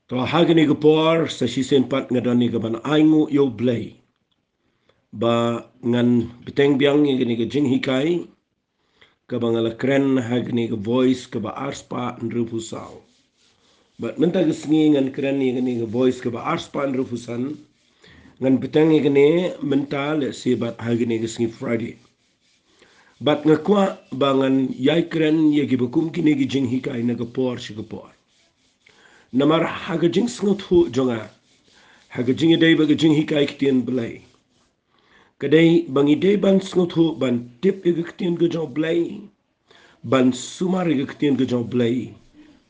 To hagani ga por sa si sempat ngadani ga ban aingu yo blay. Ba ngan biteng biang gini ga jing hikai ka bangala kren hagani ga voice ka ba arspa nrufusau. But menta ga sngi ngan kren gini ga voice ka ba arspa nrufusan ngan biteng gini menta le si bat hagani ga sngi Friday. But ngakwa bangan yai kren ye gi bakum kini gi jing hikai na ga por shi ga por. Namar haga jing sngot hu jonga. Haga jing idei baga jing hikai kitien belai. Kadai bangi idei ban sngot hu ban tip iga kitien ga jong belai. Ban sumar iga kitien ga jong belai.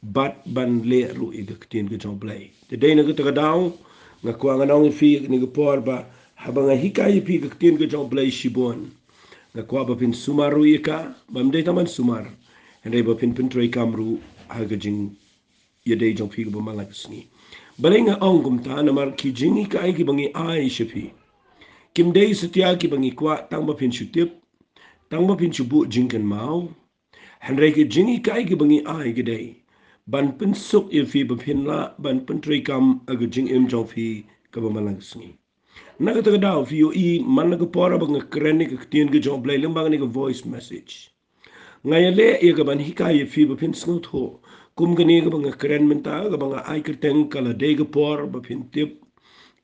Bat ban le ru iga kitien ga jong belai. Kadai na gata gadao ngakwa nganong ifi ni ga por ba habanga hikai ipi iga kitien ga jong belai shibon. Ngakwa ba pin sumaru ika bamdei taman sumar. Hendai ba pin pintroi kamru haga jing yadei jong fi ba malak sni. Balai nga ong kumta namar ki jingi kai ki bangi ai shepi. Kim dei setia ki bangi kwa tang ba pin shutip, tang ba pin shubu jingkan mau. Hendai ki jingi kai ki bangi ai gidei. Ban pin suk ye fi ba pin la ban pin trei kam aga jing im jong fi ka ba malak sni. Nakata kadao fi yo i man naga pora ba nga kreni ka kitien ka jong blay limbang ni ka voice message. Ngaya le iya ka ban hikai ye fi ba pin sngot ho. Kum gani ka ba nga kren menta ka ba nga ay kerteng kala day ka por ba pin tip.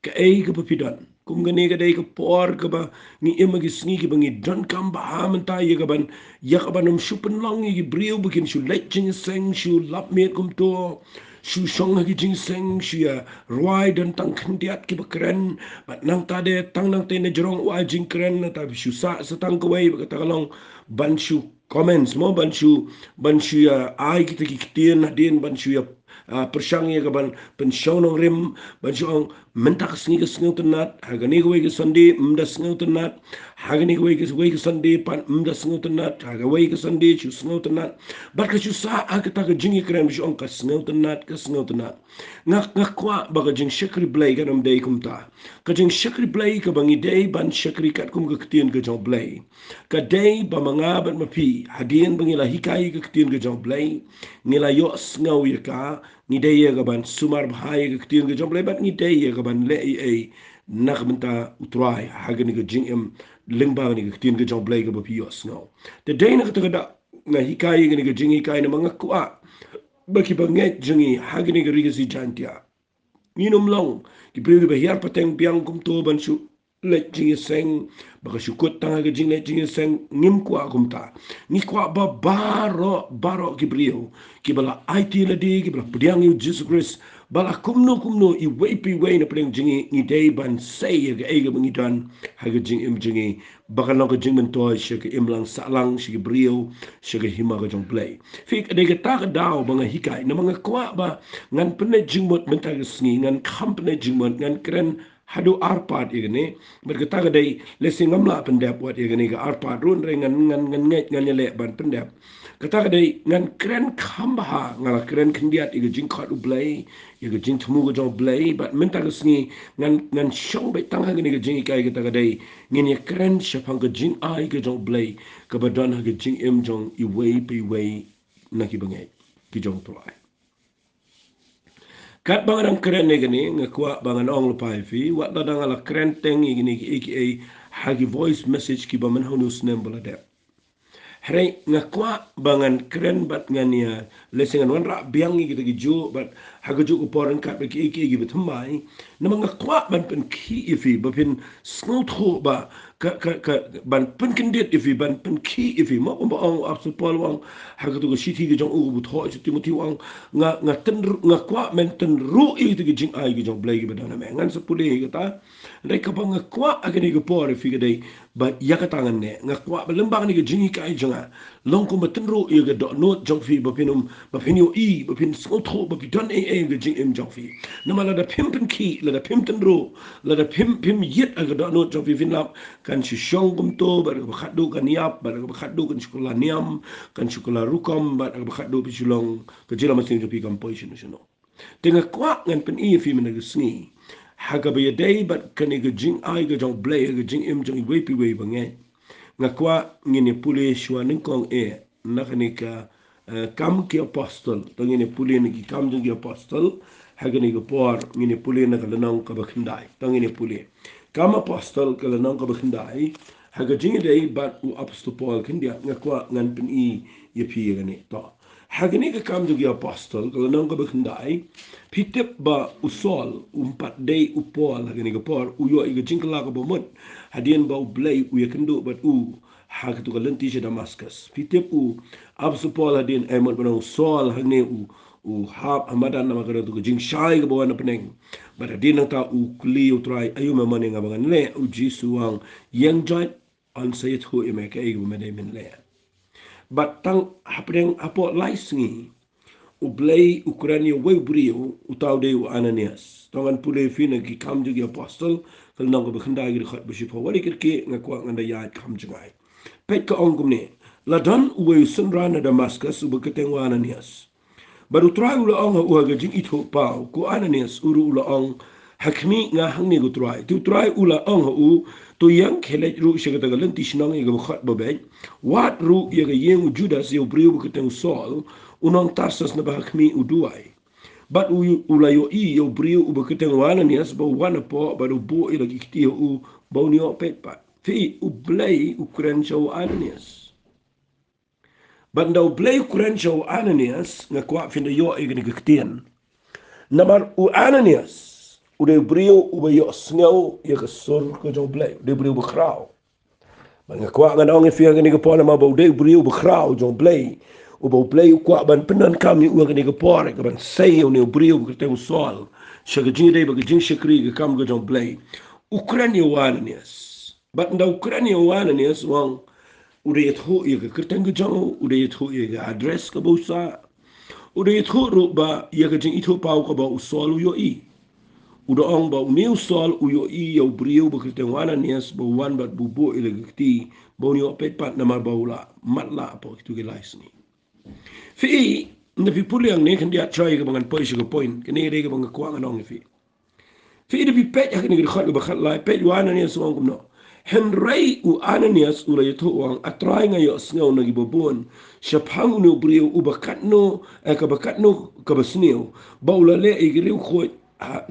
Kaei ka ba pidan. Kum gani ka day ka por ka ba ni ima ki sngi ki ba ngi don kam ba ha menta iya ka ban ya ka ba nam shupan long iya ki briyo ba kin shu lech jing seng shu lap miet kum to. Shu shong hagi jing seng shu ya ruai dan tang kendiat ki bakren bat nang tade tang nang tene jerong wa jing kren na tapi shu sa setang kawai bakata kalong ban shu comments mo ban shu ya ai kita ki kitien hadin ban shu ya persang ya kaban pensiun nong rim ban shu ong mentak sngi ke sngi tenat hagani kawai ke sandi mda sngi tenat hagani kawai ke sandi pan mda sngi tenat hagawai ke sandi shu sngi tenat bat ke shu sa agata ke jingi kren shu ong ka sngi tenat ke sngi tenat ngak kwa baga jing shakri blay ganam day kumta ka jing shakri blay ka bangi day ban shakri kat kum ka kitien ka jong blay ka day ba mga bat mapi hadien bangi la hikai ka kitien ka jong blay ngila yo sngaw ya ka ni day ya ban sumar bhai ka kitien ka jong blay bat ni day ya ban le ai nak menta utrai hagani ka jing em lingba ni ka kitien ka jong blay ka bapi yo sngaw the day na ka da na hikai ka ni ka jing hikai na mga kwa baki banget jengi hagini ga rigasi jantia minum long ki priyo ba hiar pateng biang kum to ban shu le jingi seng baka shukut tanga ga jing le jingi seng ngim kwa kum ta ni kwa ba baro ki priyo ki bala IT la di ki bala pudiang yu Jesus Christ bala kumno i weipi wei na pring jingi ni day ban say ga ega bangi dan haga jing im jingi baka no ga jing men toy shika im lang sa lang shika priyo shika hima ga jong play fik ade ga ta ga daw banga hikai na mga kwa ba ngan pene jing mot menta ga sngi ngan company jing mot ngan kren hadu arpat igane berkata ga dai lesing ngamla pendap wat igane ga arpat run re ngan ngan le ban pendap kata ga dai ngan kren khambaha ngala kren kendiat iga jing khat u blay iga jing tmu ga jong blay bat menta ga sngi ngan shong bai tanga ga ni ga jing kai kata ga dai ngin ya kren shapang ga jing ai ga jong blay ka badan ga jing em jong i wei pi wei na ki bangai ki jong tuai kat bangan keren ni gini ngakwa bangan ong lepai fi wat ladang ala keren teng gini aka hagi voice message ki baman honus nembala dep Hei ngakwa bangan keren bat ngania lesengan wan rak biang gitu gijo bat hagajo ko poran kat beki iki bet mai na ngakwa ban pen ki ifi ba pin snot ho ba ka ban pen kendit ifi ban pen ki ifi mo ba ong absol pol wang hagajo ko shiti gi jong u bu tho chu timoti wang nga ten ngakwa men ten ru i gitu gi jing ai gi jong blai gi badana me ngan sa puli gata dai ka bang ngakwa agani go por ifi ga dai ba yakatangan ne ngakwa ba lembang ni gi jing kai jonga long ko maten ro i ga do not jong fi ba pinum ba pinyo i ba pin snot ho ba pi don e ga jing em jong fi na mala da pimpen ki la da pimten ro la da pim yet aga do not jong fi fin lap kan shi shong kum to ba ba khadu kan yap ba ba khadu kan shikola niam kan shikola rukom ba ba khadu pi shulong ka jila masin jo pi kam poison no tenga kwa ngan pen i fi mena sngi haga ba yadai bat kan ga jing ai ga jong blay ga jing em jong we pi we ba ngai ngakwa ngini pule shwa ningkong nakanika kam ki apostol to ngini pule ni kam jong apostol hagani ga por ngini puli na kalanong kabakindai tangini puli kama apostol kalanong kabakindai haga jingi dai bat u apostol Paul kindia ngakwa ngan pin I yepi gani to hagani ka kam jugi apostol kalanong kabakindai pitip ba usol umpat dai u Paul hagani ga por u yo iga jingkala ka bomot hadian ba u blay u yakendu bat u hag tu kalenti si Damascus pitip u apostol Paul hadian emot banang usol hagne u hap hamadan nama kada tu jing shai ke bawah na peneng pada dia nang ta u kli u try ayu memang yang abangan le u jisuang yang joint on sayet hu ime ke igu mede min le but tang hapeng apo laisngi u blay Ukraine we brio u tau de u Ananias tongan pule Phin ki kam jugi apostle kal nang ko bekhanda gi khat bishop wali kirki ngakwa nganda ya kam jungai pet ka ongum ne ladan we sunra na Damascus u beketeng wa Ananias baru try ula ong ua gajing ito pau ko Ananias uru ula ong hakmi nga hangni go try ula ong u to yang khele ru shagata galan tishnang e go khat babay wat ru ye ga yeng Judas ye briu ko teng Saul unong Tarsas na ba hakmi uduai but ula yo I yo briu u ba keteng Ananias ba wana po baru bo ila gikti u ba ni opet pa fi u blay u kren show Ananias Bandau blay kuren show Ananias nga kwa finda yo igni gaktian. Namar u Ananias u de brio u ba yo sngaw ye kasur ko jo blay de brio bakrao. Nga kwa nga naong ifia gani gapona ma ba de brio bakrao jo blay u ba blay u kwa ban penan kami u gani gapora ka ban say u ne brio ko te sol. Shaga jing de ba jing shakri ga kam go jo blay. Ukraine Ananias. But ndau Ukraine Ananias wang udah itu ia ke kerteng ke jauh, udah itu ia ke address ke bausa, udah itu rupa ia ke jeng itu pau ke bau usol uyo I, udah ong bau ni usol uyo I yang beriu berkerteng Ananias bau wan bat bubu ila gekti bau ni opet pat nama bau la mat la apa itu ke lais ni. Fi nabi puli yang ni kan dia try ke bangan poin sugar point, kini dia ke bangan kuangan ong fi. Fi dia pipet yang kini kerja berkat lai pet Ananias wang kumno. Henry u Ananias u rayato wang atrai ngayo sngaw nagi babon syapang no brio u bakatno ka basnio baula le igriu kho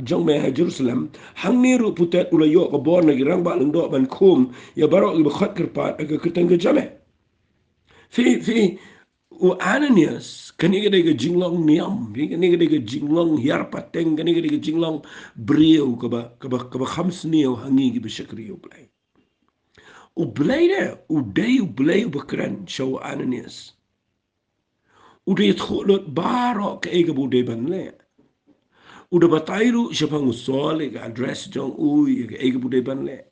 jong me Jerusalem hangniru putet u layo ka bon nagi rang ba lendo ban khum ya baro i bakhat kerpat aga keteng ke jame fi u Ananias kani ga de jinglong niam kani ga de jinglong hiar pateng kani ga de jinglong brio ka ba khamsnio hangi gi bishakriyo play u blay bekeren show Ananias u de tholot baro ke ega bude ban le u de batairu shapang usol ke address jong u ke ega bude ban le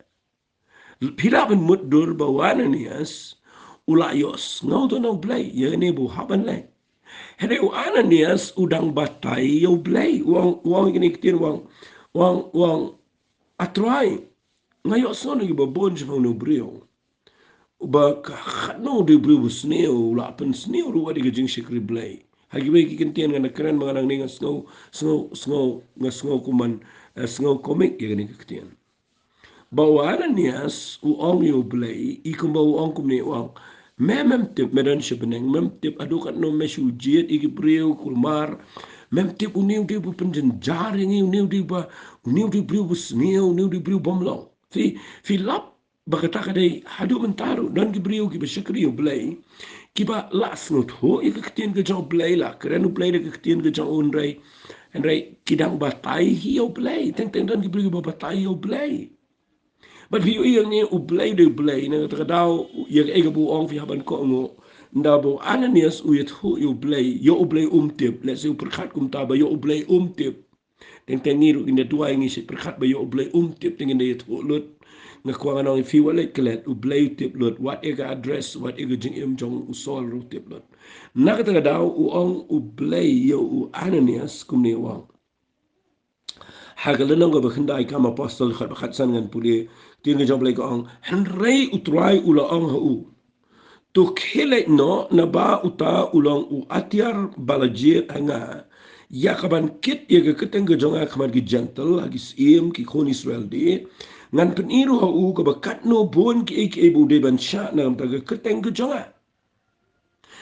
pila ban mudur ba Ananias ulayos ngau to no blay ye ne bu haban le hede u Ananias udang batai yo blay wang ini kitin wang atrai ngayos no ni ba bon shapang no brio ba khatno de bru sneo la pen sneo ru wadi gajing shikri blay hagi be ki kentian ngana keren manganang ni sngo kuman sngo komik ye gani kentian ba Ananias u ong yo blay ikum ba u ong kum ni wang mem tip medan shibeneng mem tip adukat no mesu jet igi breu kulmar mem tip u niu de bu penjen jaring u niu de bru sneo niu de bru bomlo fi lap bakata kadai hadu mentaru dan gibriu ki bashakriu blay kiba las not ho ik ketien ke jong blay la keren blay de ketien ke jong unrai enrai kidang batai hio blay teng dan gibriu ba batai hio blay but hiu yang ni u blay de blay na kadau ye ega bu ong fi haban ko ngo ndabo Ananias u yet ho yo blay tip let's say perkhat kum ta ba yo blay tip teng ni ru inde dua ngi se perkhat ba yo blay tip teng inde yet ho lut ngakuangan ang fi wallet kelet u blay tip lot what ega address what ega jing im jong usol ru tip lot nakata daw u ong u blay yo u Ananias kumni wang hagalan nga bakanda ay kam apostol khat san ngan puli tinga jong blay ko ang henry utray ula ong hu to khile no na ba uta ulong u atiar balajir anga yakaban kit yega keteng ga jonga khamar gi gentle lagi sim ki khon Israel de ngan peniru ha u ka bakat no bon ki ek ebu de ban sha na ta ga keteng ga jonga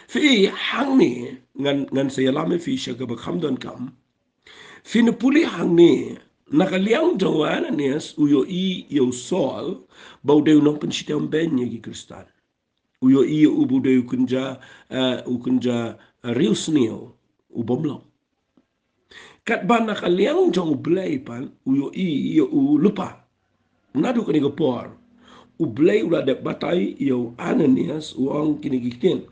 fi hang ni ngan sayalame fi sha ga bakham don kam Phin puli hang ni nakaliang jawana nias uyo I yo sol bau deu nong pensitiam ben gi kristan. Uyo I ubu deu ukunja rius nio ubomlong. Kat ba nakaliang jong blay pan uyo I yo lupa. Nadu kani por. Ublay ula de batai yo Ananias uang kini gikin.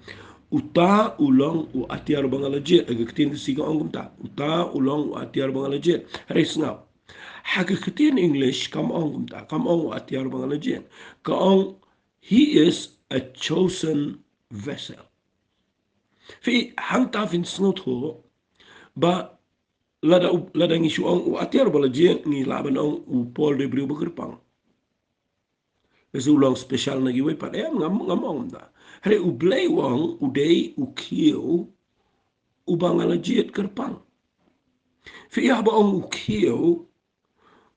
Uta ulong u atiar bangalajit agakitin kesiga ong kumta. Uta ulong u atiar bangalajit. Hari sengau. Hagakitin English kam ong kumta. Kam ong u atiar bangalajit. Ka ong he is a chosen vessel. Fi hang ta fin sngot ho ba lada ngisu ong u atiar bangalajit ni laban ong u Paul de Briu bekerpang. Kasi ulang special na giway pa. Ngamong da. Hari ublay wang uday ukiyo ubang alajit kerpang. Fiya ba ang ukiyo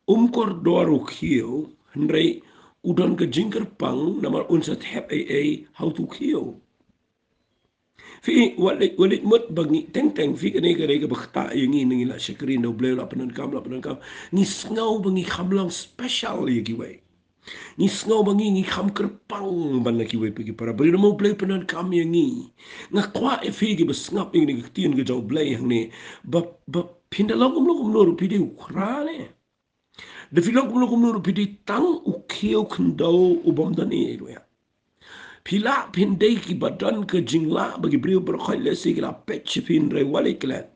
kordor ukiyo hendray udan ka jing kerpang namar unsat hep how to kiyo. Fi walit mut bangi teng fi kanay ka bakta yung nila syakarin na ublay la panangkam ni sngaw bangi kamlang special yung giway. Ni sngaw bangi ngi kham kerpang ban na kiwe pagi para bari mo play panan kam yang ni nga kwa fi gi besngap ing ni tien ge jaw play yang ni ba pindalong lo nor pidi ukrane de filong lo nor pidi tang u kio kendo u bom dan e ya pila pindai ki badan ke jingla bagi brio berkhoi le si la pech pin re wale klan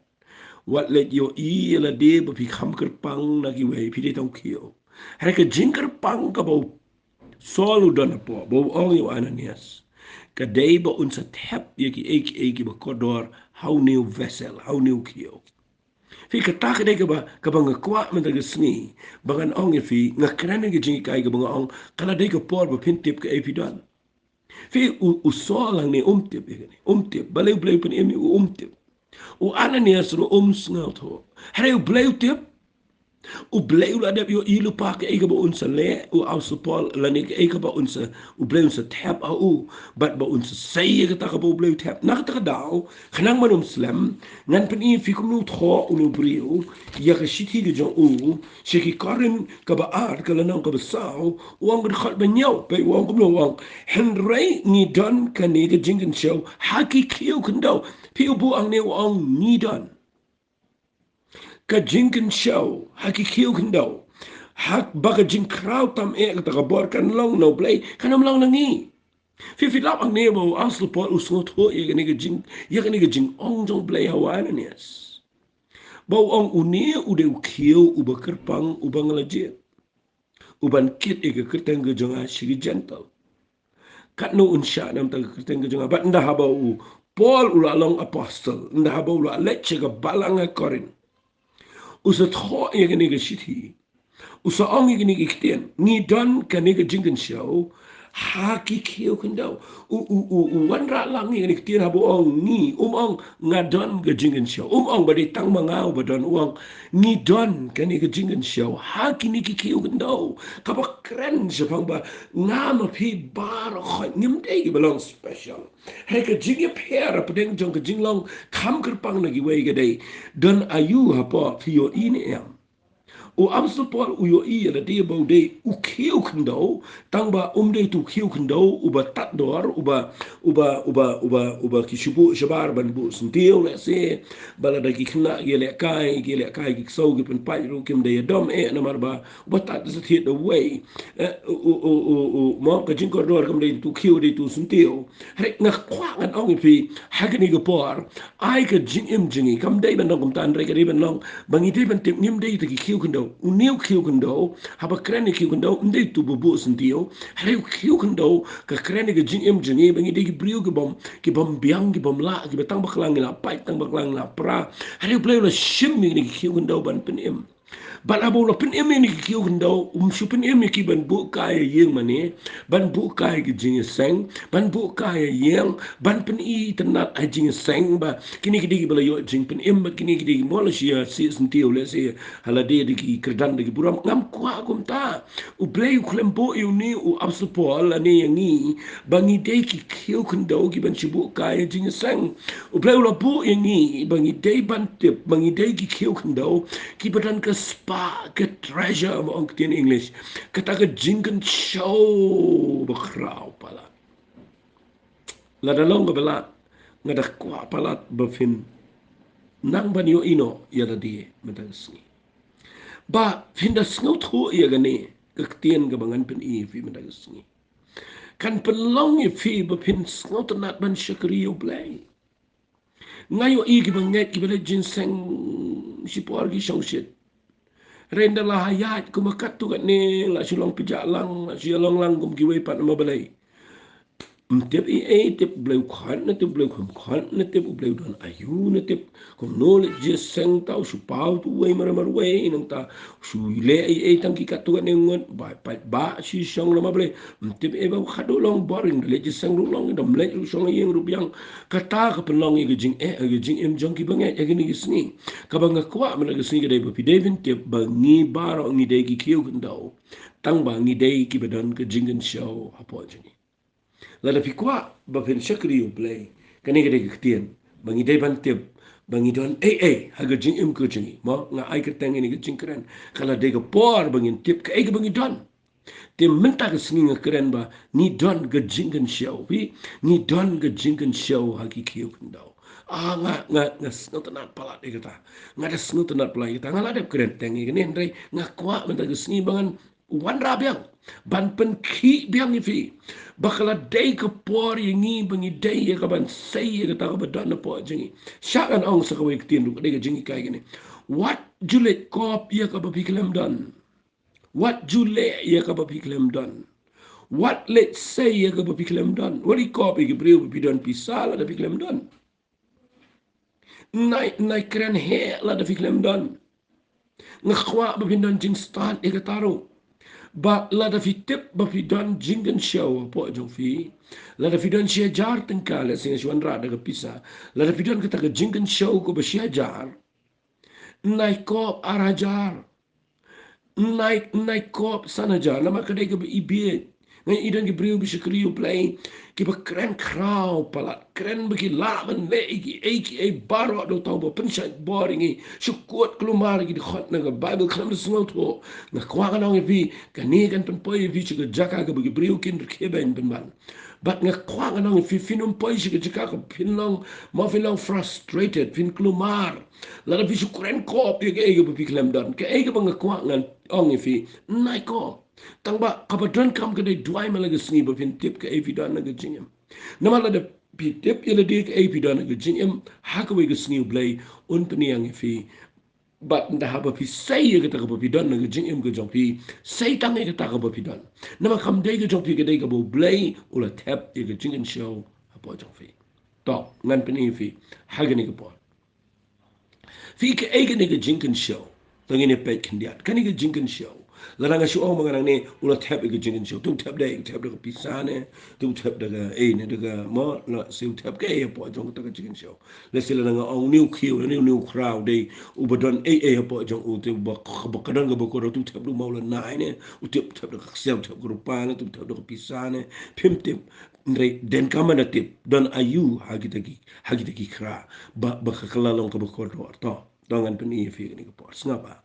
wat let yo I la de ba pi kham kerpang na kiwe pidi tang kio hari ke jing kerpang ka bau Solo dan po, bo ong yung Ananias. Kaday ba unsa tep yaki eki ba kodor how new vessel, how new kiyo. Fi kata kaday ka ba ngakwa man taga sngi, bangan ong fi ngakran nga jingi kay ka banga ong kaladay ka por ba pintip ka epidan. Fi usol lang ni umtip, balay pan emi umtip. U Ananias ro sngaut ho. Hari blay tip, u blay ula dep yo ilu pa ke ega ba unsa le u au supol lani ke ega ba unsa u blay unsa tap au but ba unsa say ke ta ka ba blay tap na ka daw khnang manum slam ngan pen I fi kum nu tho u nu brio ya ka shiti ge jong u shiki karin ka ba ar ka lanang ka ba sao u ang khal ba nyau pe u ang kum no wang henry ni don ka ne ge jingen show haki kiu kendo pi u bu ang ne u ang ni don ka jinkin show haki kiu kendo hak baga jing crowd tam ka bor kan long no play kanam long nangi fi lap ang nebo aslo po usngot ho ye ga jing ong jong play hawana nias bau ong uni ude kiu uba kerpang ubang laje uban kit ga kerteng ga jonga shigi gentle kat no unsha nam ta kerteng ga jonga bat nda habau Paul ulalong apostle nda habau ula leche ga balanga korin usa tho ye ga shiti usa ong ye ga ikten ni don ka ne ga jingen show haki kiu kendo u wanra lang ye ga ikten habu ong ni ong ngadon ga jingen show ong badi tang mangau badon uang ni don ka ne ga jingen show haki ni kiu kendo ka ba kren sepang ba ngama pi bar khoi nim dei ga belong special he ka jinge pera pedeng jong ka jinglong kam kerpang na gi wei ga dei don ayu ha po fi yo ini em o amsupol uyo I la de bo de u kiu kendo tangba de tu kiu kendo uba tatdor uba kishubu shabar ban bu suntil le se bala da kikna gele kai ki so gi pen pai ru kim de dom na marba uba tat sa hit the way mo ka jing kordor kam de tu kiu de tu suntil rek na kwa ngan ong fi hagni go por ai ka jing jingi kam de ban ngom tan rek de ban long bangi de ban tim nim de ki kiu kendo uniu kiu kendo haba kreni kiu kendo ndei tu bubu sentiu hari kiu kendo ka kreni ga jing jingi bangi de brio ki bom biang ki bom la ki betang baklang la pai tang baklang la pra hari play la shim ni kiu kendo ban penim Ban abo la pen eme ni ki kendo su pen eme ki ban bu kaya yeng mane ban bu kaya ki jing seng ban bu kaya yeng ban pen I tenat a jing seng ba kini ki digi bala yo jing pen em ba kini ki digi mola sia si sentio le se hala de digi kerdan digi buram ngam kwa kum ta u play u klembo u ni u absupo ala ni yangi bangi de ki kiu kendo ki ban chibu kaya jing seng u play u la bu yangi bangi de ban tip bangi de ki kiu kendo ki badan ke spa ke treasure mo ang tin English kata ke jingan show bakrau pala la dalong bala ngada kwa pala bafin nang ban yo ino ya da die metang sngi ba fin da snot ho ya gane kektien ga bangan pen I fi metang sngi kan pelong I fi bafin snot nat ban shakri yo play ngayo I ki banget ki bele ginseng si porgi shit renda lah hayat kumakat tu kat ni la sulong pijalang la sulong lang kum kiwe pat nama balai tip tip bleu khan na tip bleu khan na tip bleu don ayu na tip kum no le je seng tau su pau tu we mar we nang ta su le tang ki kat tu kat ni ngot ba si song nama balai tip ba khadu long boring le je seng lu long dom le song yeng rubyang kata ka pelong ge jing jing em jong ki bangai ge ni gisni ka bang kwa mana gisni ge dai ba pi devin tip ba ngi baro ngi dai ki kiu kandau tang ba ngi dai ki badan ke jingen show apo jini lada pi kwa ba pen shakri u play kani ge dai ktien bangi dai ban tip bangi don ha ge jing em ko jingi mo nga ai ka tang ni ge jing kran kala de ge por bangin tip ka ge bangi don Dia minta ke sini ngekeren ba ni don ke jingen show pi ni don ke jingen show haki kiu kendau nga snotanat pala de kata nga da snotanat pala kita nga ladep keren tengi ni ndai nga kwa minta ke sini bangan wan rabiang ban pen ki biang ni fi bakala dei ke por yengi bangi dei ya ka ban sei ya kata ka badan na po jengi syakan ong sa kawai ketin du de ke jengi kai gini what julet kop ya ka ba piklem don What Jule ia ka bapiklem don? What let's say ia ka bapiklem don? What I copy ke brio bidon pisala da piklem don? Nai keren he la da piklem don. Ngakwa babindon jing start ia ka taro. Ba la da fitip babidon jingen show po jong fi. La da fidon sia jar tengkala singa suan ra da ka pisa. La da fidon kata ka jingen show ko ba sia jar. Nai kop arajar. Naik kop sana jar lama kadai ke ibie ngai idan ke brio bisa kriu play ke ba keren krau pala keren bagi laban le e baro do tau ba pensat boring e sukut kelumar gi khot na bible kram semua tu na kwa kan ong vi kan ni kan pen poi vi ke jaka ke bagi brio kin ke ben pen ban bat nga kwa kan ong fi finum poi ke jaka ke pinlong ma finlong frustrated fin kelumar la vi su keren kop ke e ke bi klam dan ke e ke ba nga kwa ngan ong fi nai ko tang ba kabadran kam ke dai duai malaga sni ba fin tip ke evidan na gajingem namala de pi tip ile de ke evidan na gajingem hakwe ke sni blai un pniang fi but nda haba pi sei ke ta ba pi dan na gajingem ke jong pi sei tang ke ta ba pi dan nama kam de ke jong pi ke de ke bo blai ula tap ke gajingen show apa jong fi to ngan pni fi hagani ke po fi ke eigene ke jinken show tangine pet kandiat kanige jinken show laranga show mga nang ne ula tap ke jinken show tu tap de pisane tu tap de ne de mo la siu tap ke po jong ta ke jinken show le sila nga ong new kill new crowd de ubadon po jong u te ba kadang ga ko tu tap du maula nai ne u tap de sel tap grupa ne tu tap de pisane pim tip ndre den kamana tip don ayu hagitagi kra ba kakalalong ka bakor to dongan peni fi ni ko snaba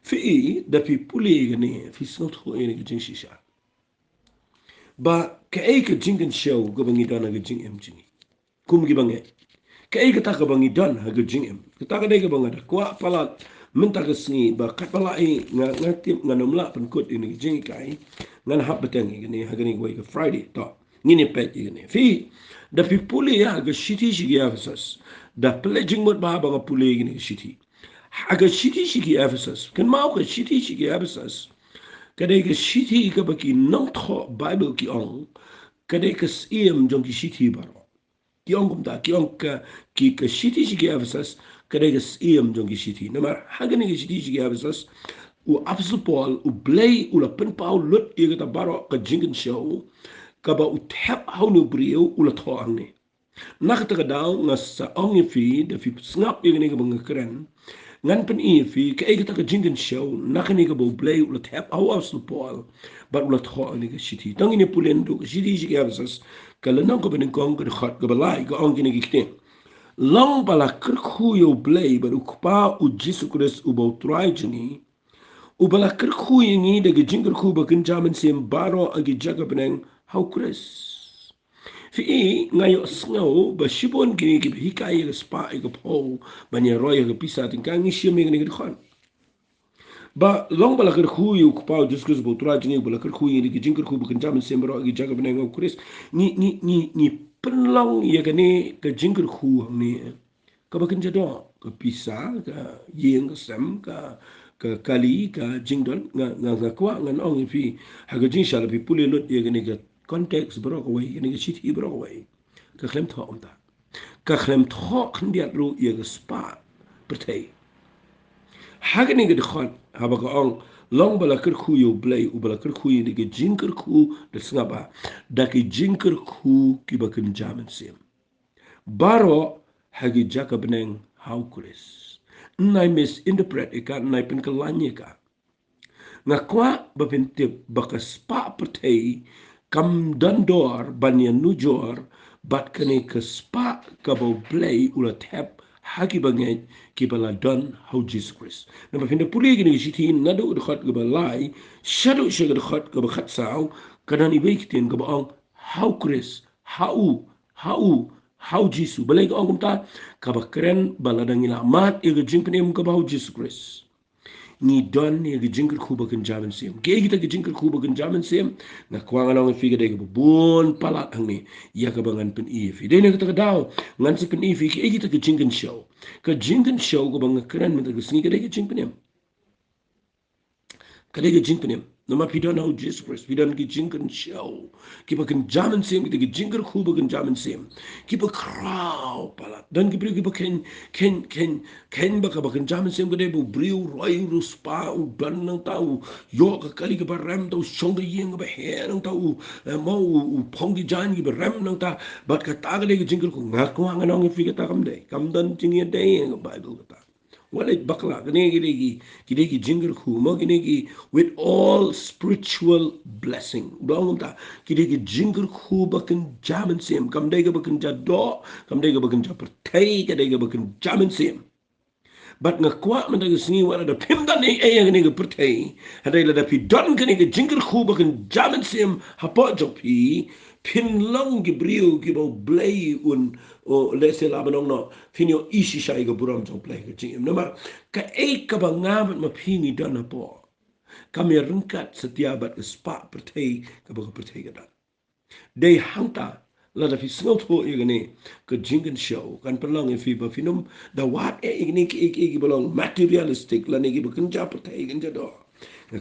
fi da fi puli ni fi snot ho ni jing shisha ba ka e ka jingen show go bangi dana ga jing em jing kum gi bange ka e ka ta ka bangi dan ha ga jing em ka ta ka de ga banga da kwa pala minta ka sni ba ka pala e nga tip nga nomla pen kut ni jing kai ngan hab beteng ni ha ga ni go ka friday to ni ne pet ni fi da fi puli ya ga shiti shi ga Ephesus da pledging mot ba ba puli ni shiti aga shiti shi ga Ephesus kan mau ka shiti shi ga Ephesus kadai ka shiti ka baki nang tho bible ki ong kadai ka siem jong ki shiti baro ki ong kum ta ki ong ka ki ka shiti shi ga Ephesus kadai gas iam jong gishiti namar hagani gishiti shigi habisas u apsu Paul u blay u la pen pau lut ia kata baro ka jingin show ka ba u tap hau nu brio u la tho angne nakata ka daw nga sa ongi fi da fi snap ia ni ka bang keren ngan pen i fi ka ai kata ka jingin show nakani ka ba u blay u la tap hau apsu Paul ba u la tho angne ka shiti tangi ni pulen du ka shiti shigi habisas ka lanang ko benin kong ka khat ka balai ka ongi ni ki long bala kirkhu yo blay baru kupa u Jesu Christ u bau try jini u bala kirkhu yingi de gijingir khu ba kinjamin sim baro agi jaga beneng how Chris fi ngayo sngo ba shibon gini ki hikai ga spa ga po banya roy ga pisa tin kangi shimi gini khon ba long bala kirkhu yu kupa u Jesu Christ bau try jini bala kirkhu yingi de gijingir khu ba kinjamin sim baro agi jaga beneng how Chris ni penlong ya gani ga jingir khu ni ka bakin jado ka pisa ka yeng ka sem ka kali ka jingdon nga kwa nga ong fi ha ga jing shala pi puli lut ye gani ka context bro ko wai ni ga shit hi bro ko wai ka khlem tho om ta ka khlem tho khndi ru ye ga spa pertei ha ga ni ga khon ha ba ka ong long bala kir khu yo blay u bala kir khu ni ga jing kir khu da snga ba da ki jing kir khu ki bakin jamen sim baro hagi jaka beneng how Chris nai misinterpret ika nai pen kalanye ka nga kwa bapintip baka spa pertei kam dandor banyan nujor bat kane ka spa ka bo play ula tap hagi bangay ki bala don how Jesus Christ na bapinda puli gini shiti nadu udkhot ka balai shadow shadow udkhot ka bakhat saw kanan ibaikitin ka baong how Chris how Jesus balay ka ong kumta kabakren baladang ila mat iga jingpenim ka how Jesus Christ ni don ni ga jinkir kuba kan jamin sim ge kita ga jinkir kuba kan jamin sim na kwanga nang fi ga de ga bon palat hang ni ya ka bangan pen i fi de ne ka daw ngan si pen i fi ge kita ga jinkin show ga bang kran men ga singi ga de ga jinkin kadega jinkanem no ma pidon how Jesus Christ pidon ki jinkan show ki ba kan jaman sem ki jinkar khu ba kan jaman sem ki ba kraw pala dan ki ki ba ken ba ka ba kan jaman sem de bu briu roi ru spa u dan nang tau yo ka kali ki ba ram tau shong de yeng ba he nang tau mo u phong ki jan ki ba ram nang ta bat ka ta ga de jinkar khu ngak ko ang nang fi ka ta kam de kam dan jing ye de ng Bible ka ta wala bakla kini ki jingle mo kini with all spiritual blessing dong ta kini ki jingle bakin jamin sim kam dega bakin jado kam dega bakin japertai ka dega bakin jamin sim but nga kwa man daga singi wala da pimda ni e nga nga pertai hadai la da pi don kini ki jingle bakin jamin sim hapo jopi pin long gibriu gibo blay un o lese labanong no finio isi shai ga buram jong play ga jing no ma ka e ka ba ngabat ma pini dana po kami rengkat setiabat ke spa pertai ka ba pertai ga da dei hangta la da fi sngot ho igane ka jingan show kan pelong e fi ba finum da wat e igni ki belong materialistic la ne gi ba kan ja pertai gan ja do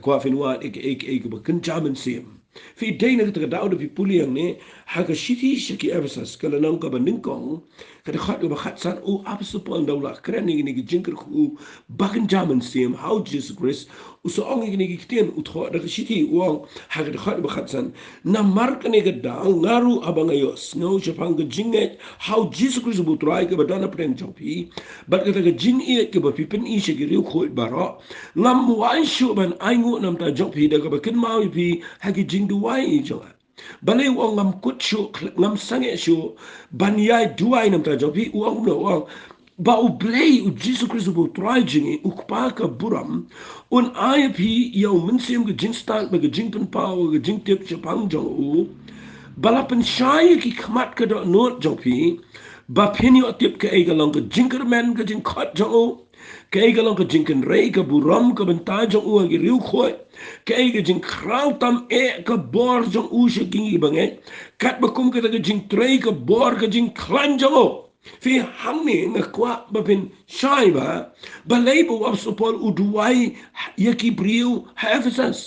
ka fin wat e ba kan jaman sim fi dena ka daud fi puliang ne ha ka shiti shiki evasas kala nang ka baningkong ka khat ba khat san o absupon dawla krani ni jinkir khu bakin jaman sim how Jesus Christ uso ong ni kitien utho da shiti wong ha ka khat ba khat san na mark ne ga da ngaru abang ayo snow japang ga jinget how Jesus Christ bu try ka badana pren chopi bat ka ga jin e ke ba pipen i shiki ri khu baro ngam wan shu ban aingu nam ta jopi da ka ba kin mau pi ha ki jing duai jo balai wong ngam kutsu ngam sange shu banyai duai nam ta jopi wong no wong ba u blay u Jesus Christ bu try jingi u kpa ka buram un ai pi yo min sim ge jing stan ba ge jing pen pau ge jing tip chapang jo u balapan shai ki khmat ka do no jopi ba pini o tip ka e ga long ge jinker man ge jing khat jo kay galong ka jinken rei ka buram ka benta jong u gi riu khoi kay ga jing kraw tam e ka bor jong u she gingi bange kat ba kum ka ga jing trei ka bor ka jing klan jong o fi hamni na kwa ba pin shai ba lebo wa support u duai yaki briu hafsas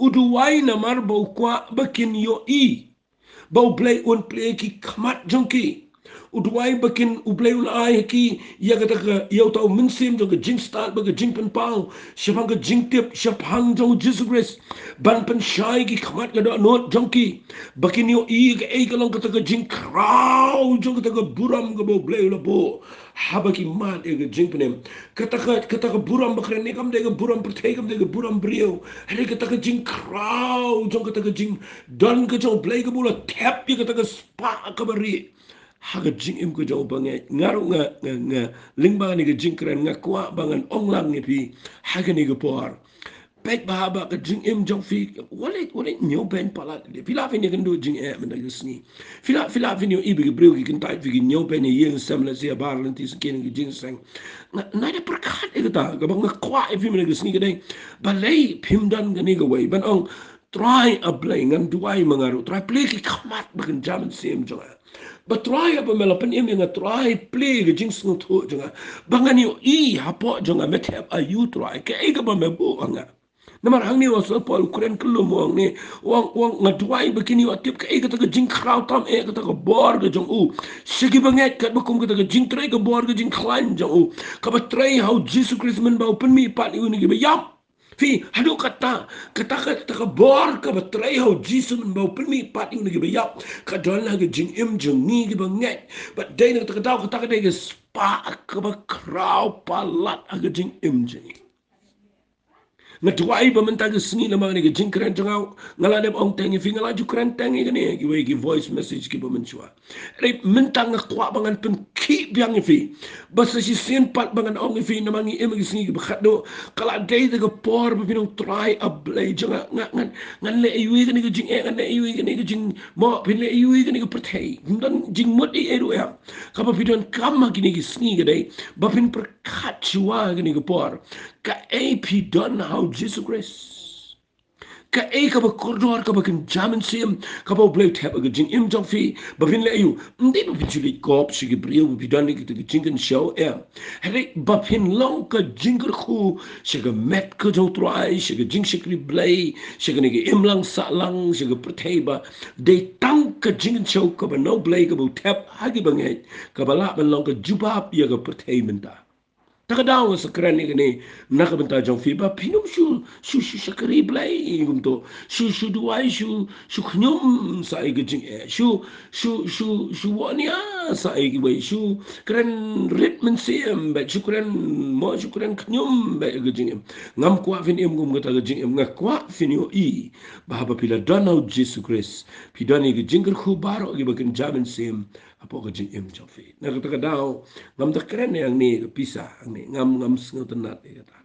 u duai na mar bo kwa ba kin yo i bo play un play ki kmat jong ki Uduai bakin ublay ulai ki ya kata ka ya tau mensim jong ke jing start ba ke jing pen pau siapang ke jing tip siapang jong Jesus Christ ban pen shai ki khamat ka do not jong ki bakin yo I ke ai kalong kata ke jing kraw jong kata ke buram ke bo blay ula bo haba ki mat e ke jing penem kata ke buram bakren ne kam de ke buram pertai kam de ke buram brio hari kata ke jing kraw jong kata ke jing don ke jong blay ke bola tap ya kata ke spa ka bari haga jing im ko jaw bange ngaru nga lingba ni ga jing kran nga kwa bangan onglang ni pi haga ni ga por pek bahaba ka jing im jong fi wale nyo ben pala de fila fi ni kan do jing e men da sni fila fi ni ibi ga breu ki kan tai fi nyo ben ye sam la se bar lan ti skin ga jing sang na de perkat e ta ga bang kwa e fi men ga sni ga dai balai pim dan ga ni ga wei ban ong try a play ngan duai mangaru try play ki khamat bagan jaman sem jonga ba try apa melapan im nga try play ke jing sung tho jonga bangan yo I hapo jonga metep ayu try ke ga ba mebo anga namar hang ni was pol kuren kulum wong ni wong nga duai bakini wa tip ke ga ta jing kraw tam e ga ta bor ga jong u sigi banget kat bakum ga ta jing try ga bor ga jing klan jong u ka ba try how Jesus Christ men ba open mi pat ni ga ba yam Fi hadu kata ka bor ka batray ho Jesus man bau pelmi pating nagi bayap ka don lagi jing im jing ni gi banget but day na kata ka day spa ka ba kraw palat aga jing im jing na tuai ba mentang sni na mga jing kran jangaw ngala dem ong tengi fi ngala ju kran tengi gani gi we gi voice message gi ba menchua re mentang na kwa bangan pen ki biang fi ba sa si sen pat bangan ong fi na mangi em gi sni gi ba khado kala day de por ba pinong try a blay janga ngan le yui gani gi jing e ngan le yui gani gi jing mo pin le yui gani gi perthei dan jing mot e eru ya ka ba pidon kam gini gi sni gi dai ba pin per khatchua gani gi por Kaei don how Jesus Christ. Kaei ka ba koridor ka ba kan jaman sim ka ba blue tap ga jing im jong fi ba fin le yu ndi ba fin chuli kop shi gi brio bi don ni ki jing kan show e hele ba fin long ka jing khu shi ga met ka jong try shi ga jing shi kri blay shi ga ni gi im lang sa lang shi ga prthei ba de tang ka jing show ka ba no blay ka ba tap ha gi ba ngai ka ba la ba long ka jubab ya ga prthei menta Takadaw sa kran ni gani nakabenta jong fiba pinum shu sakari blay gumto shu duai shu khnyum sa ig jing e shu wania sa ig wei shu kran ritmen sim be shu kran khnyum be ig jing ngam kwa fin em gum gata jing em ngakwa fin yo I bahaba pila donau Jesus Christ pidani ig jing khu baro ig bakin jamin sim apo ka jing em jong fi na kata daw ngam da kren yang ni pisa ni ngam sngot nat e kata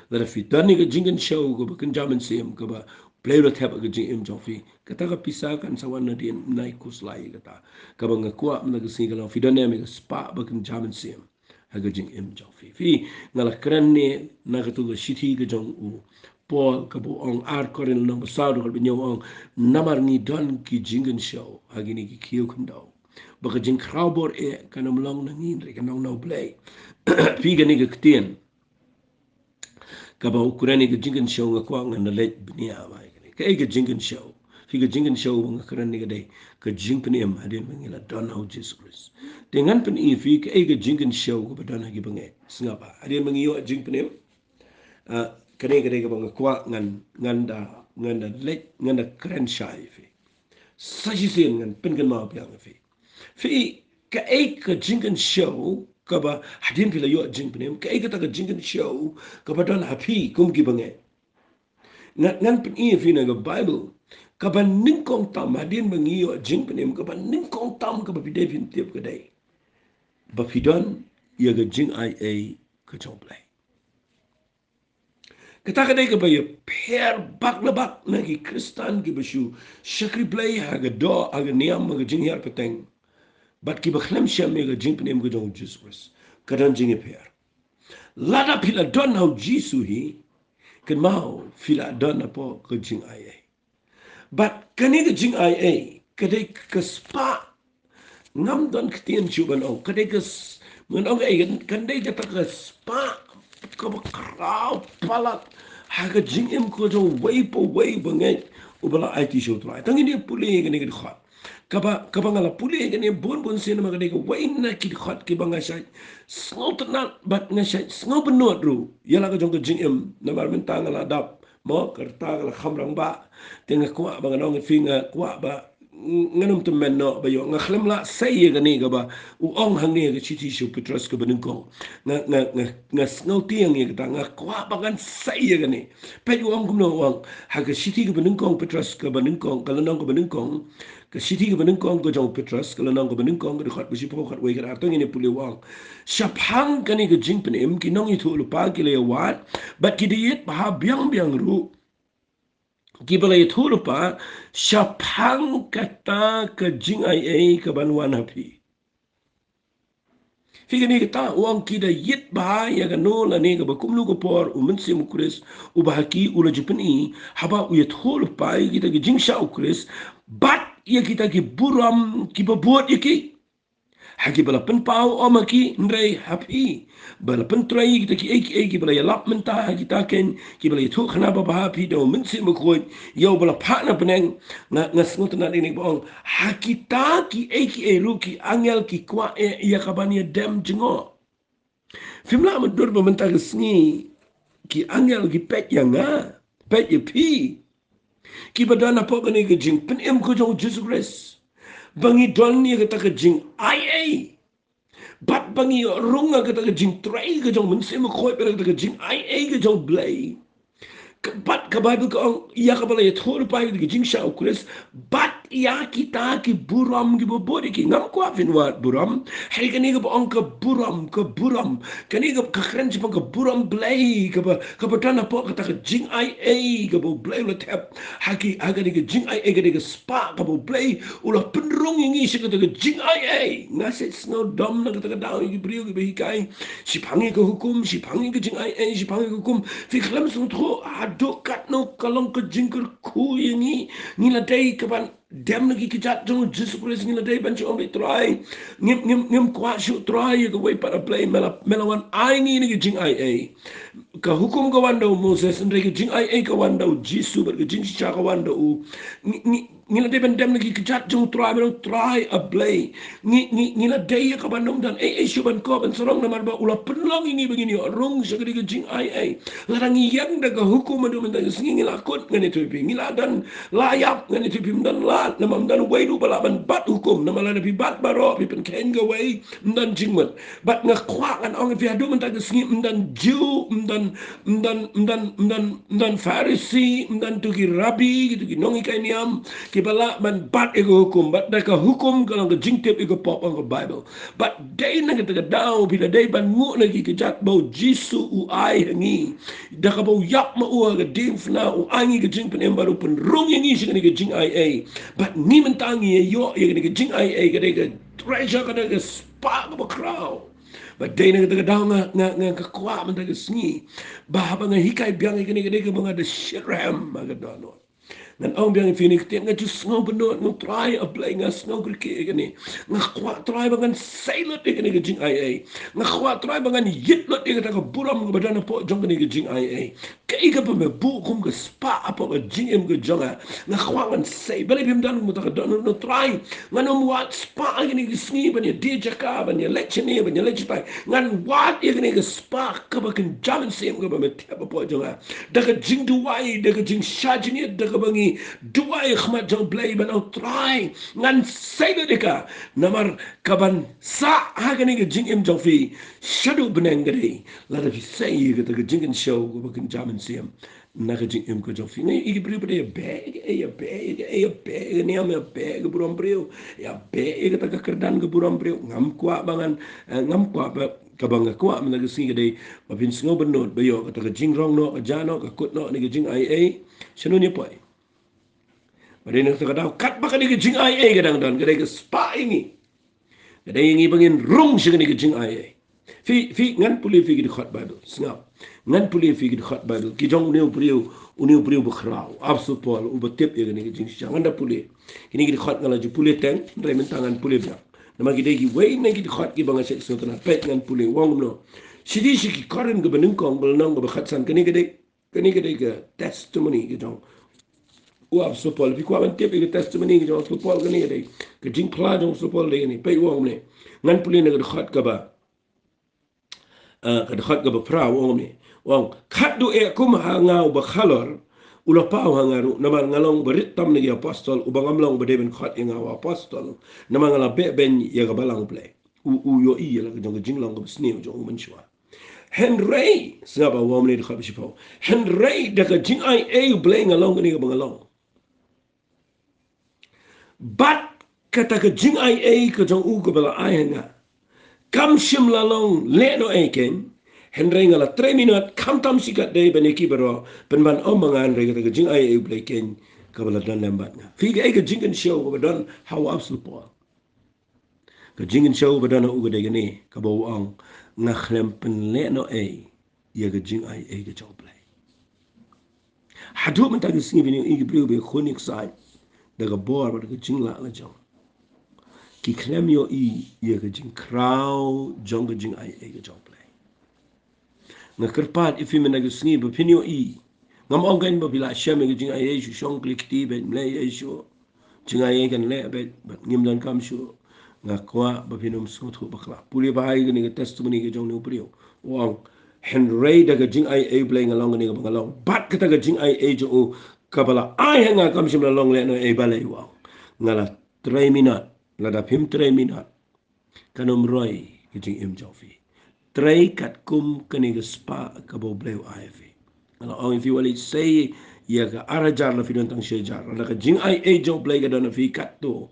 la fi tani ka jing show ko bakin jaman sim ka ba play ro thap ka jing em jong fi kata ka pisa kan sawan na din nai kuslai kata ka ba ngakwa na ka sing ka fi dan me ka spa bakin jaman sim ha ka jing em jong fi ngala kren ni na ka tu ka shithi ka jong u Paul ka bu ong art koren no sa do ka binyo ong namar ni don ki jingen show ha gini ki kiyo kandau baka jing crowbor e kanam long nangin re kanong no play piga ni ktien ka ba ukurani ga jingen show nga kwa nga nalet bnia ba ka e ga jingen show piga jingen show nga karani ga dai ka jing pniem adin mangila don how Jesus Christ dengan pen e fi ka e ga jingen show ko ba don ha gi bange singa ba adin mangiyo jing pniem kane ga dai ga banga kwa nganda let nganda kren shai fi sa ji sen ngan pen kan ma piang fi fi ka ka jingan show ka ba hadin pila yo jing penem ka ta ka jingan show ka ba don happy kum ki bange ngan pen I fi na ga bible ka ba ning kong tam hadin bangi yo jing penem ka ba ning kong tam ka ba pide fin tiap ka dai ba fi don ya ga jing ka jong play kata ka dai ka ba ya per bak na bak na ki kristan ki ba shu shakri play ha ga do ha ga niam ga jing yar peteng But ki bakhlem sham ga jing pnem ga jong Jesus Christ. Kadan jing per. Lada pila don how Jesus hi kan mau fila don apo ka jing ai. But kani ga jing ai kadai ka spa ngam don ktien chuban o kadai ka mun ong ai kan dai ka spa ka ba krau palat ha ga jing em ko jong wei po wei bangai ubala ai ti show trai. Tangi dia puli ga ni ga kaba ngala puli gani bon sina magade ko waina ki khat ki banga sai sngot na bat nga sai sngot benot ru yala ka jong ka jing em na mar men ta ngala dap mo kerta ngala khamrang ba tenga kwa banga nong finga kwa ba nganum tu menno ba yo nga khlam la sai gani ga ba u ong hang ni ga chiti shu petros ka benung ko nga sngot tiang ni ga nga kwa bangan sai gani pe u ong kum no ong ha ga chiti ka benung ko petros ka benung ko ka nong ka benung ko ke siti ke benung kong ke jong Petrus kalau nang ke benung kong ke dekat besi pokok we ke atong ini puli wang syapang kani ke jing penem ki nong itu lupa ki le wat bat ki diet bah biang ru ki bala itu lupa syapang kata ke jing ai ke banwan hapi Fika ni kita uang kita yit bahaya kan no la ni ke bakum lu ko por umen si mukris ubahaki ula jepeni haba uyat hol pai kita ke jing sha ukris bat ia kita ki buram ki babuat iki haki bala pen pau oma ki ndrei hapi bala pen trai kita ki eki bala yalap menta kita ken ki bala itu khana ba hapi do men si mukoi yo bala partner peneng ngas ngut na ni bong haki ta ki eki lu ki angel ki kwa ia kabani dem jengo fimla mendur bementa gesni ki angel ki pet yanga pet ye pi ki badana po kani ke jing pen em ko jong Jesus Christ bangi don ni kata ke jing ai bat bangi runga kata ke jing trai ke jong men se mo khoi per kata ke jing ai ke jong blai bat ka Bible ko iya ka bala ya thor pai ke jing sha Christ bat ya kita ki buram ki bobodi ki ngam ko afin wat buram hai kani ke ong ka buram kani ke khren ji ka buram blai ka ba dana po kata ke jing ai ka bo blai la tap haki agani ke jing ai ke ke spa ka bo blai ula penrung ingi si kata ke jing ai ngase snow dom na kata ke daw ki brio ki be kai si pangi ke hukum si pangi ke jing ai si pangi ke hukum fi khlam sun tho aduk kat no kalong ke jing ke ku ingi ni la dai ka ban dem lagi kijat jong Jesus Christ ngila day ban chong try ngim kwa shu try go way para play melawan ai ni jing ai ka hukum ka wanda Moses ndre ki jing ai ka wanda Jesus ber ki jing cha ka wanda ngila day ban dem lagi kijat jong try a play ngila day ka ban dan shu ban ko ban sorong na marba ula penlong ini begini rong sa ki jing ai larang yang da ka hukum ndo men da ngila kot ngani tu ngila dan layap ngani tu dan la namam dan way du balaban bat hukum namala na bat baro pi pen ken go way dan jingmat bat nga kwa kan ong fi adu mentag singi dan Jew dan Pharisee dan tu ki rabbi gitu ki nongi kai niam ki bala man bat ego hukum bat da ka hukum kalau ke jingtip ego pop on Bible but day na kita daw bila day ban ngu lagi ke jat bau jisu u ai hangi da ka bau yap ma u ga dim fna u angi ke jing pen baru pen rung yangi sing ni ke jing ai but ni mentangi yo ye ke jing ai ke ke treasure ke spa ke crowd but day na kita daw nga ka kwa man ta sngi ba ba nga hikai biang ke ke mga de shram ga do dan ang biang fini kete nga just ngau benot ngau try a play nga ngau ke ni nga kwa try bangan sailor ke ni jing ai nga kwa try bangan yit lot ke ta ka buram ke badan po jong ke ni jing ai ke ka pa me bu kum ke spa apa ke jing em ke jonga nga kwa ngan sai bali bim dan mu ta ka no try nga no wat spa ke ni sngi ban ye de jaka ban ye lecture ni ban ye lecture tai ngan wat ke ni ke spa ka ba kan jaman sem ke ba me ta po jonga da ka jing duai da ka jing shajini da ka bangi dua ikhmat jong play ban try ngan sailor deka namar kaban sa hagani ke jing im jong fi shadow beneng gari la da fi say ke ta jing show ko bakin jaman siam na ke jing im ko jong fi ngai i bri bri be ni am be ke buram brio ya be ke ta kerdan ke buram brio ngam kwa bangan ngam kwa ba kabang kwa man ga singa dei ba bin singo benot bayo ka ta jing rong no jano ka kut no ni ke jing ai sunu ni pai Pada nak kata kat bakal ni kejing ai kadang dan kadang ke spa ini. Kadang ini bangin rung sih ni kejing ai. Fi ngan puli fi di khat Bible. Sengap. Ngan puli fi di khat Bible. Kijong uniu priu berkerau. Absu pol ubatip ya ni kejing sih. Ngan dah puli. Kini di khat ngalah ju puli teng. Rai mentangan puli biang. Nama kita ki way na ki khat ki bangsa so tanah pet ngan puli wong no. Sidi si ki karen ke benungkong belnong ke khatsan kini ke testimony kijong. Uap supol. Pi kuaman tiap ika testimony ke jong supol ke ni dei. Ke jing pla jong supol dei ni. Pai uang ni. Ngan puli na ke dekat ke ba. Ke dekat ke ba pra uang ni. Uang. Kat du kum hangau ba khalor. Ula pau hangaru. Nama ngalong berit tam ni apostol. Ubang amlong bedeben kat yang apostol. Nama ngala be ben ya ke balang play. Yo iya lah ke jong ke jing long ke sini jong menshua. Henry, siapa uang ni dekat besipau. Henry dekat jing ai play ngalong ni ke bangalong. But kata ke jing ai ke jong u ke bala ai nga. Kam shim lalong le no ai ken. Henry ngala 3 minute kam tam sikat day beneki bero penban omangan re kata ke jing ai play ken ke bala dan lembat nga. Fi ke jing kan show ke don how absolute po. Ke jing kan show ke don u ke de ni ke bau ang nga khlem pen le no ai ya ke jing ai ke jong play. Hadu mentagi singi bini igi brio be khonik sai daga bor ba daga jing la jong. Ki klem yo ye ke jing krau jong ke jing ai ke jong play. Nga kerpat ifi menagi singi ba pinyo ngam ongain ba bila shem ke jing ai shu shong klik ti be mlay shu jing ai kan le be ngim dan kam shu nga kwa ba pinum suthu bakla. Puli ba ai ke testimony ke jong ni brio. Wang Henry daga jing ai play ngalong ni ngalong bat kata ga jing ai jo kabala ai hanga kam shim long le no balai wa ngala 3 minute la da pim 3 minute kanom roy ke jing im jofi 3 kat kum kani ga spa ka bo bleu ai fi ngala on if you will say ya ga arajar la fi don tang shejar la ka jing ai jo play ga don fi kat to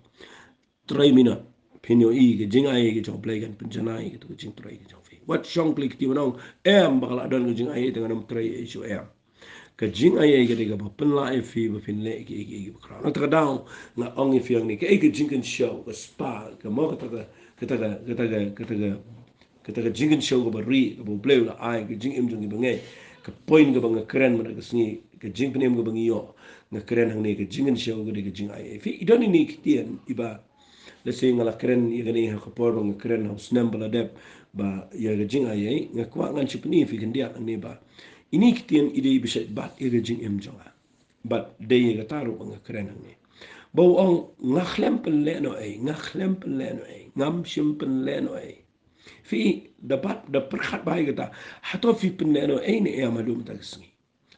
3 minute pinyo ke jing ai ke jo play kan penjanai ke to jing 3 ke jo fi what shong klik ti wanong bakala don ke jing ai dengan nom 3 shu ke jing ai ke de ba pen la fi ba fin le ke kra na ta daw na ong fi ang ni ke jing kan show ke spa ke mo ke ta jing kan show ba ri ke bo bleu la ai ke jing im jong ba ngai ke point ke ba nga kren ma ke sni ke jing penem ke ba ngiyo nga kren hang ni ke jing kan show ke jing ai fi idoni ni kitien iba let's say ngala kren igani ha kapor ng kren ha snam bala dep ba ya jing ai nga kwa ngan chipni fi kendia ni ba ini kitien ide bisa bat jing em jonga but de ga taru ng kren ni bo ong nga khlem pen le no ai nga khlem pen le no ai ngam shim pen le no ai fi da bat da perkhat bai ga ta hato fi pen le no ai ni ya malum ta sni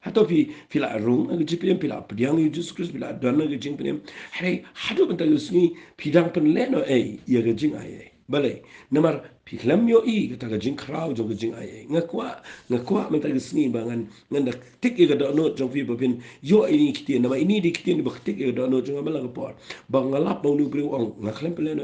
hato fi la rung ag jipem pila pdiang yu Jesus Christ pila dan ag jing penem hey hadu benta yusni pidang pen leno ya ga jing ai balai namar piklam yo ga ta jing krau jo ga jing ai ngakwa menta yusni bangan nganda tik ga do no jong fi babin yo ini kitien nama ini di kitien ba tik ga do no jong amala ga por bangalap mau nu bri ong ngaklem pen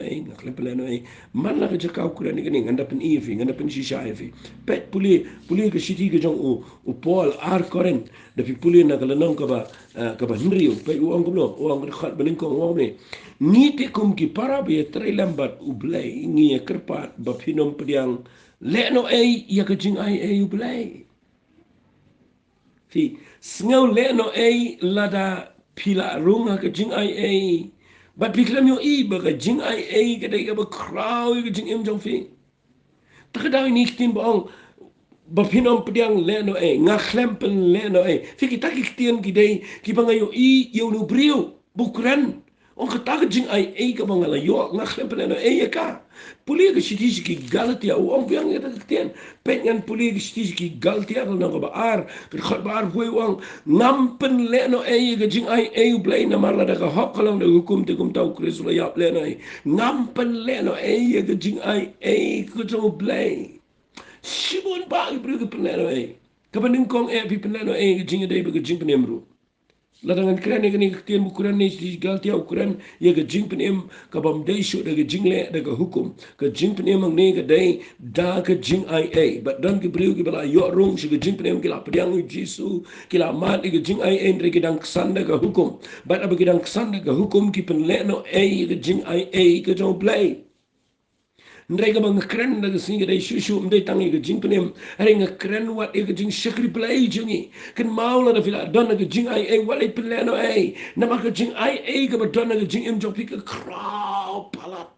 leno man la ga jakau kuran ni nganda pen fi nganda pen shisha fi pet puli ga shiti ga jong u pol ar koren da fi puli na kala nong ka ba hinrio pe uang ko no uang ko khat beling ko uang ni ni te kum ki para be tre lambat u blai ni kerpat ba finom pediang le no ya ka jing ai u blai fi sngau le no lada pila runga ka jing ai ba piklam yo ba ka jing ai ka dai ka ba kraw ka jing im jong fi takadaw ni kitin baong bapinom pediang leno nga klempen leno fiki taki kitien kidei ki bangayo yo no brio bukran on kataka jing ka bangala yo nga klempen leno ka puli ga shiti ki galatia o on biang ta kitien penyan puli ga shiti ki galatia ko no ba ar khot bar hoi wang nampen leno ga jing blay na marla da hokkalong da hukum te kum tau krisula yap leno nampen leno ga jing ko to blay Shibun ba ibru ke penelo kapaning kong pi penelo jinga dai ba jing penemru ladangan keren ni ketien bukuran ni galtia ukuran ya ga jing penem kabam dai shu da ga jing le da ga hukum ka jing penem ang ne ga dai da ka jing but dan ke bru ke bala yo rung shi ga jing penem ke la pediang jisu ke la mat ga jing re ke dang ksan da ga hukum but ab ke dang ksan da ga hukum ki penelo ga jing ka jong play Ndai ka bang keren na singa dai shushu mdai tangi ka jing penem hari nga keren wat ka jing shakri play jungi kan maula da fila don ka jing wale peleno nama ka jing ka ba don ka jing im jok pika kraw palat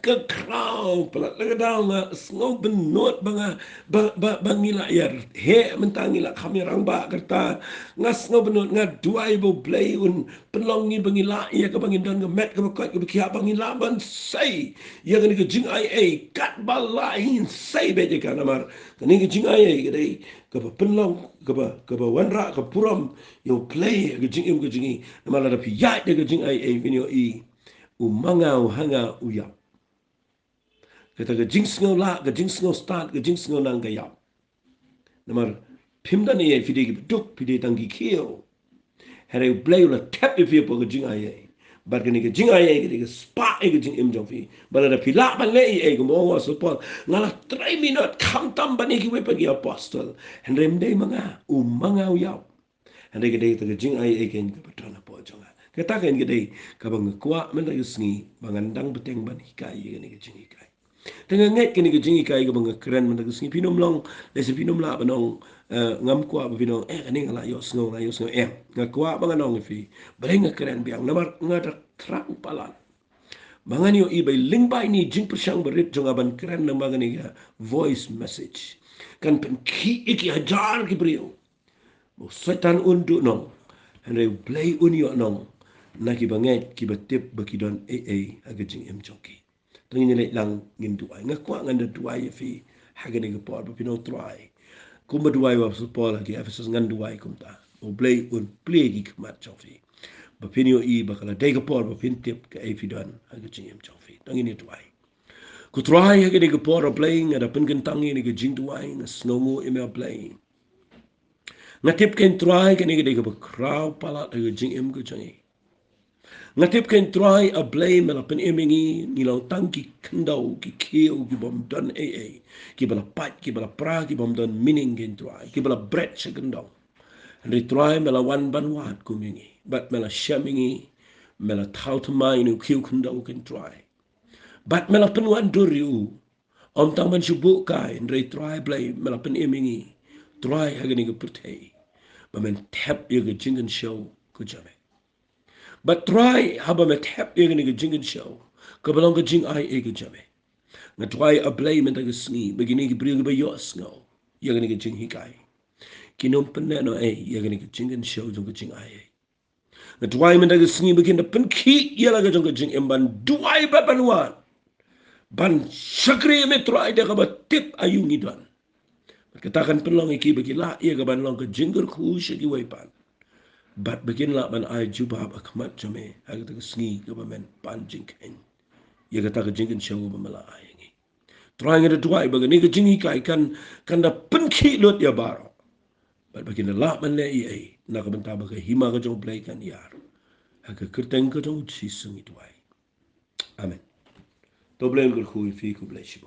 ke krau pelat lega daw nga snow benot banga bangila yar he mentangila kami rangba kerta nga snow benot nga duai bo blay un penlongi bangila ya ke bangin dan met ke bakot ke kia bangila ban sai ya ke jing ai kat balain sai beje kan amar ni ke jing ai ke dei ke penlong ke wanra ke puram yo play ke jing im ke jingi namala da pi ya ke jing ai vinyo i umangau hanga uyap. Kata ke jing snow la, ke jing snow start, ke jing snow nang gayap. Namar pimda ni ai fide ke duk fide tangi kio. Hare play ula tap if you po ke jing ai. Bar ke ni ke jing ai ke spa ke jing im jong fi. Bar da pila ban le ai ke mo wa support. Ngala 3 minute kam tam ban ki we pagi apostle. Hendrem dei manga umangau uyap. Hendai ke dei ke jing ai ke ke patana po jonga. Katakan ke dei ka bang kwa men da yusngi bangandang beteng ban hikai ke ni ke jing hikai. Tengah nget kini ke jingi kai ke bang keren men sini pinom long lesi pinom la banong ngam kwa pinong kani ngala yo snow ngakwa bang anong fi bereng keren biang namar ngada trang palan mangan yo ibai ling bai ni jing persang berit jong aban keren na mangan ni voice message kan pen ki iki hajar ki brio mo setan undu nong hande play unyo nong na ki banget ki batip bakidon aga jing em chongki tengin ni lang ngin duai ngakwa nganda duai fi hagani ke por pino try kuma duai wa support lagi afsus ngan duai kumta o play gi kmat chofi ba pinio i bakala de ke por ba pin tip ke fi don aga jing em chofi tengin ni duai ku try hagani ke por playing ada pen kentangi ni ke jing duai na snowmo email playing ngatip ken try kani ke de ke crowd pala aga jing em ke changi ngatip ken try a blame la pen emingi ni lo tangki kendau ki keo ki bom don ki bala pat ki bala pra ki bom don meaning ken try ki bala bread kendau and try mela wan ban wat kumingi but mela shamingi mela taut mai nu kiu kendau ken try but mela pen wan duriu om tang man shubu kai and try blame mela pen emingi try hagani ke putei but men tap ye ke jingen show ku jame but try haba met hep irgende gejingen show. Kabelong gejing ai ege jame. Na try a blame and a sni, begini bring by your snow. You're gejing hikai. Kinom peneno you're gonna gejingen show jong gejing ai. Na try men a sni begin the penki yala gejing emban duai babanwan. Ban sakri me try de kaba tip ayungi dan. Katakan pelong iki bagi la ia gaban long gejingger ku shigi waipan. But begin la ban ai juba ba khamat jame aga ta sni government pan jinken ye ga ta ga jinken shawu ba mala ai ngi trying it to why ba ni ga jingi kai kan da pinki lot ya baro but begin la man le ai na ga ban ta ba ga hima ga jo play kan yar aga kerteng ga jo chi sungi to ai amen to blame ga khu fi ku bless you